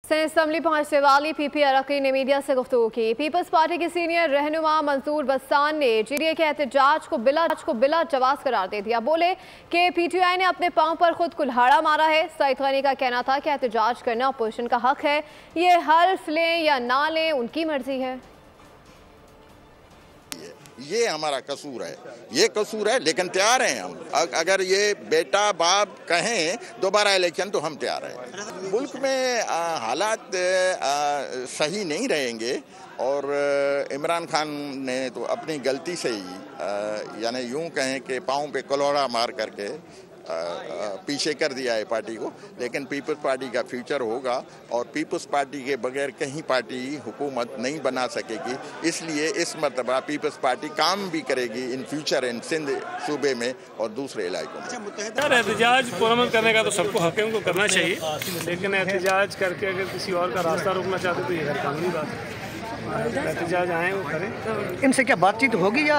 Assembly पहुंचने वाली PP अरकान ने मीडिया से गुफ्तगू की। पीपल्स पार्टी के सीनियर रहनुमा मंसूर बस्तान ने GDA के एहतजाज को बिला जवाब करार दे दिया। बोले कि PTI ने अपने पांव पर खुद कुल्हाड़ा मारा है। सईद गनी का कहना था कि एहतजाज करना अपोजिशन का हक है, ये हल्फ लें या ना लें उनकी मर्जी है। ये हमारा कसूर है, ये कसूर है, लेकिन तैयार हैं हम। अगर ये बेटा बाप कहें दोबारा इलेक्शन तो हम तैयार हैं। मुल्क में हालात सही नहीं रहेंगे और इमरान खान ने तो अपनी गलती से ही यानी यूं कहें कि पाँव पे कुल्हाड़ा मार करके पीछे कर दिया है पार्टी को। लेकिन पीपल्स पार्टी का फ्यूचर होगा और पीपल्स पार्टी के बगैर कहीं पार्टी हुकूमत नहीं बना सकेगी। इसलिए इस मरतबा पीपल्स पार्टी काम भी करेगी इन फ्यूचर इन सिंध सूबे में और दूसरे इलाकों में। एहतजाज पुरअमन करने का तो सबको हक है, उनको करना चाहिए, लेकिन एहतजाज करके अगर किसी और का रास्ता रोकना चाहते तो ये गैर कानूनी बात है। एहतजाज आए वो करें। इनसे क्या बातचीत होगी या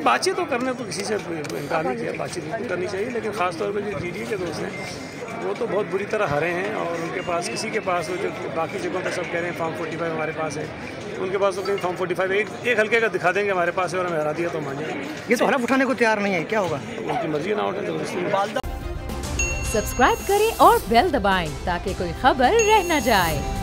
बातचीत तो करने तो किसी से इनकार नहीं किया, बातचीत बिल्कुल करनी चाहिए। लेकिन ख़ासतौर पर जो GDA के दोस्त हैं वो तो बहुत बुरी तरह हारे हैं और उनके पास किसी के पास वो जो बाकी जगहों पर सब कह रहे हैं फॉर्म 45 हमारे पास है, उनके पास तो कहीं फॉर्म 45 एक हल्के का दिखा देंगे हमारे पास है और हमें हरा दिया तो मान जाएंगे। ये तो हलफ उठाने को तैयार नहीं है, क्या होगा? उनकी मर्जी ना उठे। सब्सक्राइब करें और बेल दबाएं ताकि कोई खबर रह न जाए।